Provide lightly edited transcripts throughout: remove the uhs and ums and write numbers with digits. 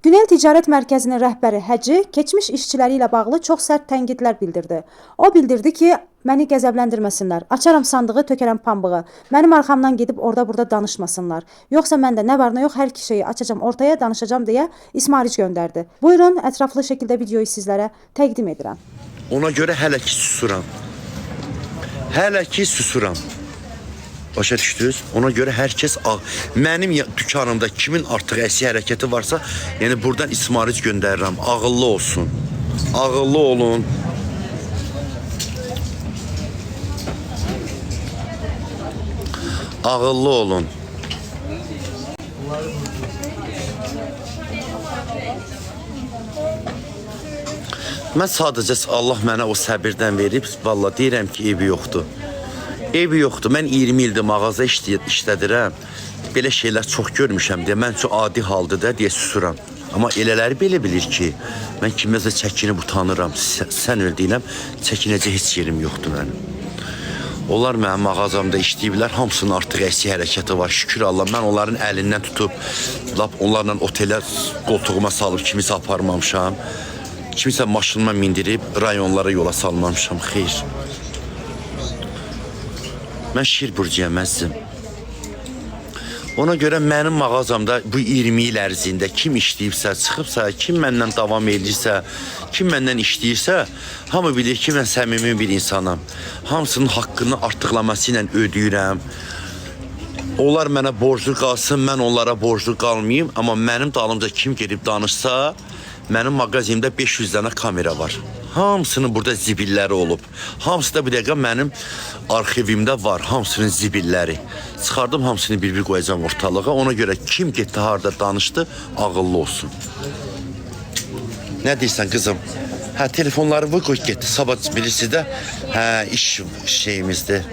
Günel Ticarət Mərkəzinin rəhbəri Həci keçmiş işçiləri ilə bağlı çox sərt tənqidlər bildirdi. O bildirdi ki, məni qəzəbləndirməsinlər, açaram sandığı, tökərəm pambığı, mənim arxamdan gedib orada-burada danışmasınlar. Yoxsa mən də nə var nə yox hər iki şeyi açacam ortaya, danışacam deyə ismarıc göndərdi. Buyurun, ətraflı şəkildə videoyu sizlərə təqdim edirəm. Ona görə hələ ki susuram. Hələ ki susuram. Başa düşdünüz? Ona görə hər kəs mənim dükanımda kimin artıq əksi hərəkəti varsa, yəni buradan ismarıc göndərirəm. Ağıllı olsun. Ağıllı olun. Ağıllı olun. Mən sadəcə Allah mənə o səbirdən verib, vallahi deyirəm ki, evi yoxdur. Evi yoxdur. Mən 20 ildir mağaza işlədirəm. Belə şeylər çox görmüşəm deyə mən çox adi haldır da deyə susuram. Amma elələri belə bilir ki, mən kiməsə çəkinib utanıram. Sən öl deyirəm, çəkinəcək heç yerim yoxdur mənim. Onlar mənim mağazamda işləyiblər, hamısının artıq əksi hərəkəti var. Şükür Allah, mən onların əlindən tutub, lap onlarla otelə qoltuğuma salıb kimisə aparmamışam. Kimisə maşınıma mindirib rayonlara yola salmamışam. Xeyr. Mən şir burcuyam, əzizim. Ona görə mənim mağazamda bu 20 il ərzində kim işləyibsə, çıxıbsa, kim məndən davam edirsə, kim məndən işləyirsə, hamı bilir ki, mən səmimi bir insanam. Hamısının haqqını artıqlaması ilə ödəyirəm. Onlar mənə borclu qalsın, mən onlara borclu qalmayayım. Amma mənim dalımca kim gedib danışsa, mənim mağazimdə 500 dənə kamera var. Hamısının burada zibilləri olub. Hamısı da bir dəqiqə mənim arxivimdə var. Hamısının zibilləri. Çıxardım, hamısını bir-bir qoyacam ortalığa. Ona görə kim getdi, harada danışdı, ağıllı olsun. Nə deyirsən qızım? Hə, telefonları qoy getdi. Sabah bilirsiniz də, hə, iş şeyimizdir.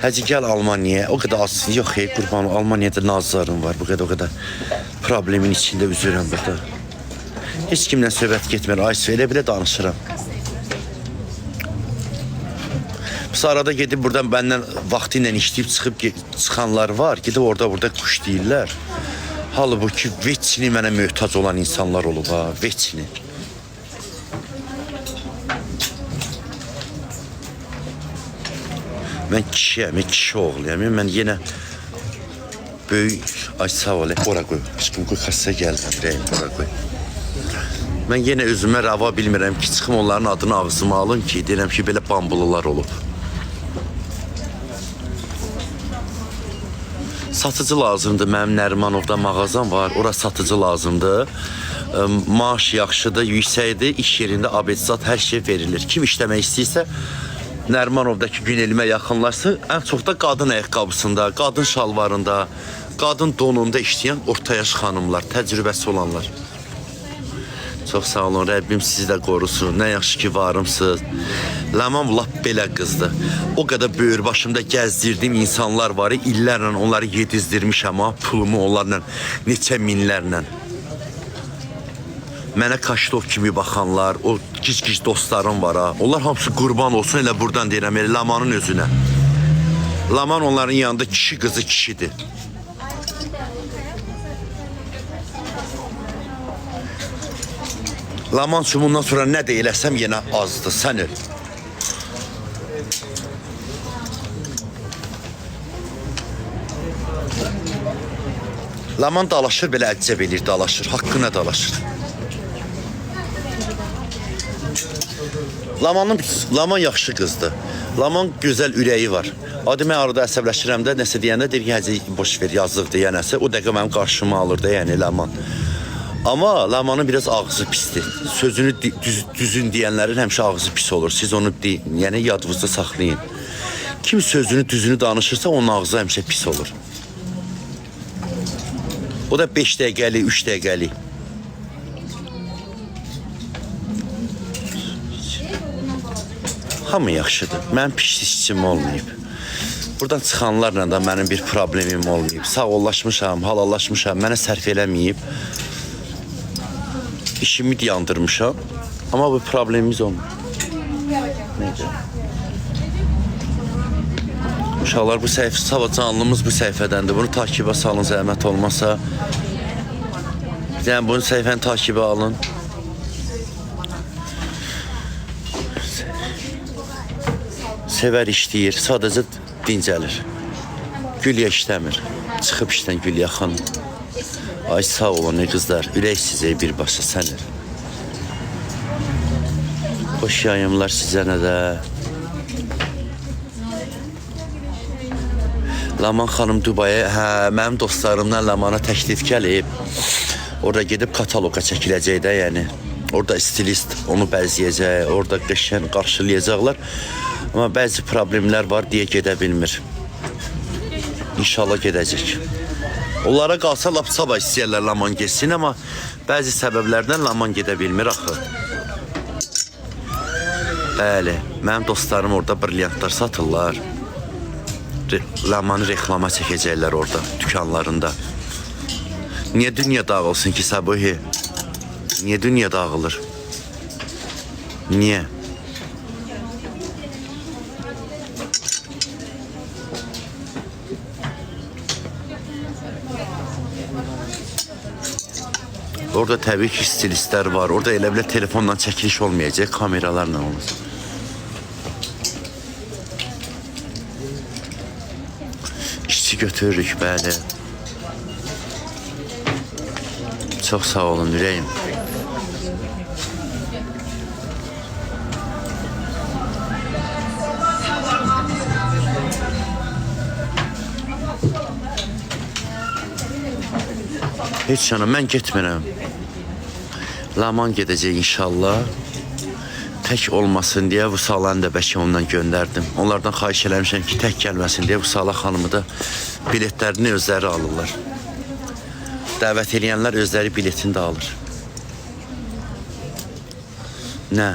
Həci gəl Almaniyaya. O qədər azsın. Yox, xeyr, qurbanım. Almaniyada nazlarım var. Bu qədər problemin içində üzürəm burada. Heç kimlə söhbət getmir. Aysu, elə belə danışıram. Biz arada gedib buradan bəndən vaxtı ilə işləyib çıxanlar var. Gedib orada kuş deyirlər. Halbuki veçini mənə möhtac olan insanlar olub ha. Veçini. Mən kişiyəm, kişi oğluyam. Mən yenə böyük... Ay, sağ ol. Ora qoy. Aşkım, qoy, xəstə gəldim. Rəyim, ora qoy. Mən yenə özümə rava bilmirəm ki, çıxım onların adını ağzıma alın ki, deyirəm ki, belə bambulular olub. Satıcı lazımdır. Mənim Nərimanovda mağazam var. Ora satıcı lazımdır. Maaş yaxşıdır, yüksəkdir. İş yerində abedzat hər şey verilir. Kim işləmək istəyirsə, Nərimanovdakı Günelimə yaxınlaşsın. Ən çox da qadın ayaqqabısında, qadın şalvarında, qadın donunda işləyən orta yaş xanımlar, təcrübəsi olanlar. Çox sağ olun, Rəbbim sizi də qorusun. Nə yaxşı ki, varımsınız. Ləman lap belə qızdır. O qədər böyür başımda gəzdirdim insanlar var, illərlə onları yedizdirmişəm ha, pulumu onlarla, neçə minlərlə. Mənə kaşlov kimi baxanlar, o gic-gic dostlarım var ha. Onlar hamısı qurban olsun, elə buradan deyirəm, elə Lamanın özünə. Laman onların yanında kişi qızı kişidir. Laman çumundan sonra nə də eləsəm yenə azdır, sən öl. Laman dalaşır, belə əcəb eləyir, dalaşır, haqqına dalaşır. Laman yaxşı qızdır. Laman gözəl ürəyi var. Adı mən arada əsəbləşirəm də, nəsə deyəndə deyir ki, həzə boş ver, yazıq deyə nəsə. O dəqiqə mənim qarşıma alır da, yəni Laman. Amma Lamanın biraz ağzı pisdir. Sözünü düzün deyənlərin həmişə ağzı pis olur. Siz onu yəni yadınızda saxlayın. Kim sözünü düzünü danışırsa, onun ağzı həmişə pis olur. O da 5 dəqiqəlik, 3 dəqiqəlik. Hamı yaxşıdır. Mənim pis işçim olmayıb. Buradan çıxanlarla da mənim bir problemim olmayıb. Sağollaşmışam, halallaşmışam, mənə sərf eləməyib. İşimi yandırmışam. Amma bu problemimiz olmuyor. Neydi? Uşaqlar, bu səhifə, canlımız bu səhifədəndir. Bunu takibə salın, zəhmət olmasa. Yəni bunu səhifəni takibə alın. Sevər işləyir, sadəcə dincəlir. Gülya işləmir. Çıxıb işdən Gülya xanım. Ay sağ olun qızlar, ürək sizə birbaşa sənir. Xoş yayımlar sizə nə də. Laman xanım Dubaya, mənim dostlarımdan Lamana təklif gəlib. Orada gedib kataloqa çəkiləcək də, yəni. Orada stilist onu bəzəyəcək, orada qəşəng qarşılayacaqlar. Amma bəzi problemlər var deyə gedə bilmir. İnşallah gedəcək. Onlara qalsa lap sabah istəyərlər Laman getsin, amma bəzi səbəblərdən Laman gedə bilmir axı. Bəli, mənim dostlarım orada brilyantlar satırlar. Lamanı reklama çəkəcəklər orada, dükanlarında. Niyə dünya dağılsın ki Sabuhi? Niyə dünya dağılır? Niyə? Orada təbii ki stilistlər var. Orada elə bilə telefonla çəkiliş olmayacaq, kameralarla olacaq. İşçi götürürük, bəli. Çox sağ olun, ürəyim. Heç canım, mən getmirəm. Laman gedəcək inşallah. Tək olmasın deyə Vüsalanı da bəlkə ondan göndərdim. Onlardan xahiş eləmişəm ki, tək gəlməsin deyə Vüsala xanımı da biletlərini özləri alırlar. Dəvət edənlər özləri biletini də alır. Nə?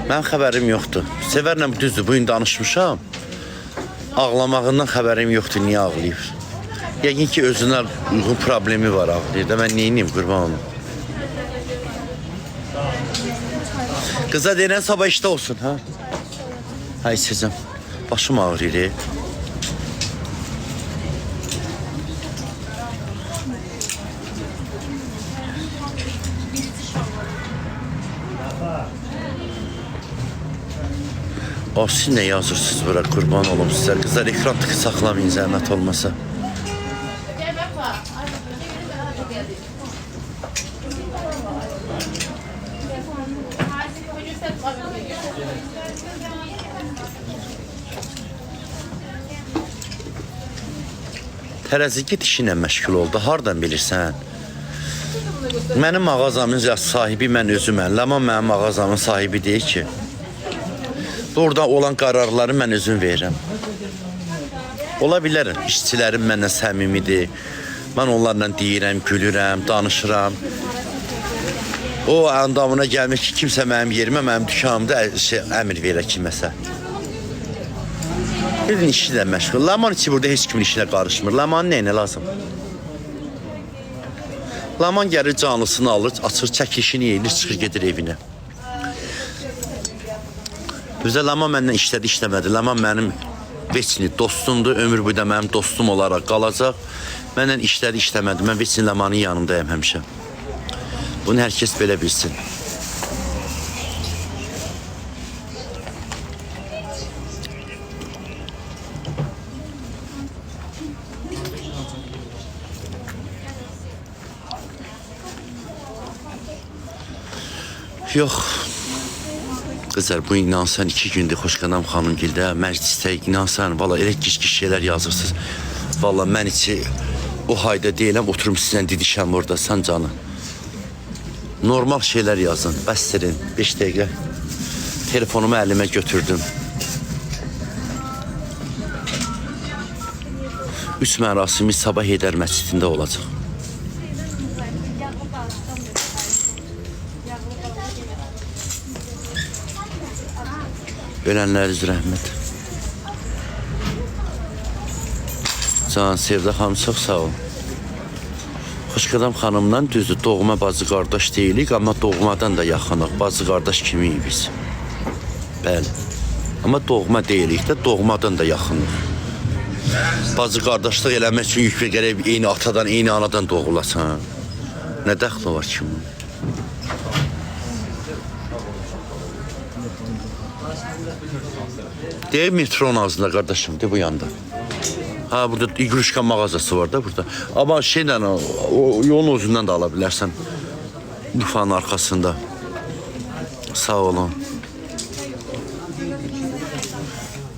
Mənim xəbərim yoxdur. Sevərlə düzdür, bugün danışmışam. Ağlamağından xəbərim yoxdur, niyə ağlayır? Yəqin ki, özünə uyğun problemi var ağlayır da, mən neyiniyim, qurban olum. Qıza deyilən sabah işdə olsun, ha? Ha, içəcəm. Başım ağrıyır. O, siz nə yazırsınız bura, qurban olum sizlər. Qızlar, ekran tıkı saxlamayın, zəhmət olmasa. Tərəzi git işinə məşğul oldu, hardan bilirsən? Mənim mağazamın sahibi mən özüməm. Laman mənim mağazamın sahibi deyil ki. Burada olan qərarları mən özüm verirəm. Ola bilər, işçilərim məndən səmimidir. Mən onlarla deyirəm, gülürəm, danışıram. O andamına gəlmək ki, kimsə mənim yerimə, mənim dükanımda əmr verə kiməsə. Dedin işi də məşğul. Laman içi burada heç kimin işinə qarışmır. Lamanın neyinə lazım? Laman gəlir canlısını alır, açır, çəkilişini yeyilir, çıxır, gedir evinə. Bizə Laman məndən işlədi, işləmədi. Laman mənim veçini dostumdur, ömür boyu da mənim dostum olaraq qalacaq. Məndən işlədi, işləmədi. Mən veçin Lamanın yanındayım həmişə. Bunu hər kəs belə bilsin. Yox. Qızlar, bu inansan 2 gündür Xoşqanam xanımgildə məclisdə inansan, valla elə gic-gic şeylər yazırsınız. Valla mən içi o hayda deyiləm, oturum sizlə didişəm orada, sən canı. Normal şeylər yazın, bəstirin, 5 dəqiqə. Telefonumu əlimə götürdüm. 3 mərasimi Sabah Heydər məscidində olacaq. Ölənlər üzrə rəhmət. Can, Sevda xanım, çox sağ ol. Xoşqədəm xanımla düzdür, doğma bacı qardaş deyilik, amma doğmadan da yaxınıq. Bacı qardaş kimiyik biz? Bəli. Amma doğma deyilik də, doğmadan da yaxınıq. Bacı qardaşlıq eləmək üçün yük gərək eyni atadan, eyni anadan doğulasan. Nə dəxli var ki? Deyək metronun ağzında qardaşım, de bu yanda. Ha, burada igruşka mağazası var da burada. Amma şeylə, o yolun özündən də ala bilərsən. Bufanın arxasında. Sağ olun.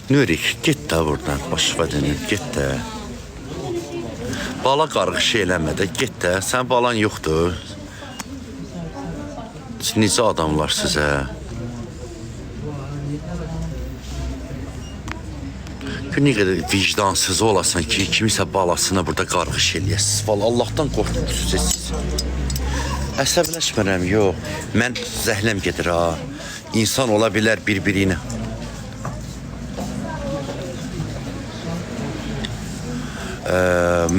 Nürik, get də buradan, başqa dönüb, get də. Bala qarğışı eləmə də, get də. Sən balan yoxdur. Necə adamlar sizə? Ne qədər vicdansız olasan ki, kimisə balasına burada qarğış eləyəsiniz. Vallahi Allahdan qorxmursuz siz. Əsəbləşmirəm, yox. Mən zəhləm gedir ha. İnsan ola bilər bir-birinə.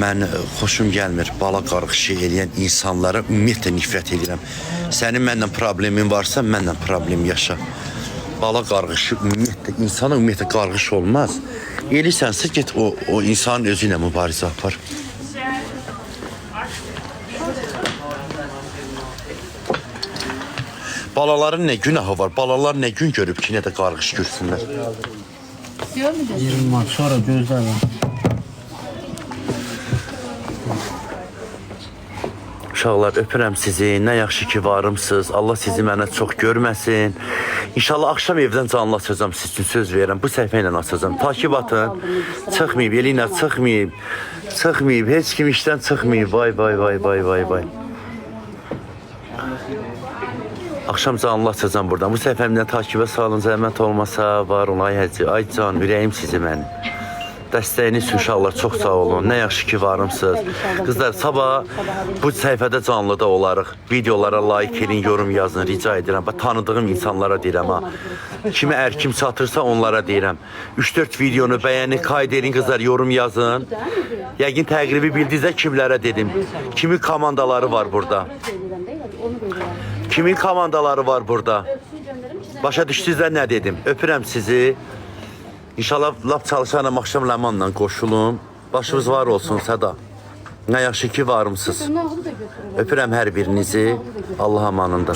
Mən xoşum gəlmir bala qarğışı eləyən insanlara ümumiyyətlə nifrət edirəm. Sənin mənlə problemin varsa, mənlə problem yaşa. Bala qarğışı ümumiyyətlə, insana ümumiyyətlə qarğış olmaz. Eləsənsə get o insanın özü ilə mübarizə apar. Balaların nə günahı var? Balalar nə gün görüb ki, nə də qarğış görsünlər? 20 Mart sonra gözlərəm. Uşaqlar, öpürəm sizi. Nə yaxşı ki varımsınız. Allah sizi mənə çox görməsin. İnşallah axşam evdən canlı açacağım, siz üçün söz verirəm. Bu səhifə ilə açacağım. Takip atın. Çıxmayıb, Elina çıxmayıb. Çıxmayıb, heç kim işdən çıxmayıb. Vay, vay, vay, vay, vay, vay. Axşam canlı açacağım buradan. Bu səhifəmdən takibə salın, zəhmət olmasa var olay həcci. Ay can, ürəyim sizi mənim. Dəstəyiniz üçün uşaqlar çox sağ olun. Nə yaxşı ki varımsınız. Qızlar, sabah bu səhifədə canlıda olarıq. Videolara like edin, yorum yazın, rica edirəm. Tanıdığım insanlara deyirəm ha. Kimə kim çatırsa onlara deyirəm. 3-4 videonu bəyənin, qayd edin qızlar, yorum yazın. Yəqin təqribi bildinizdə kimlərə dedim. Kimin komandaları var burada? Kimin komandaları var burada? Başa düşdünüz də nə dedim? Öpürəm sizi. İnşallah lap çalışanım, axşam Ləmanla qoşulum. Başınız var olsun Səda. Nə yaxşı ki varımsınız. Öpürəm hər birinizi. Allah amanında.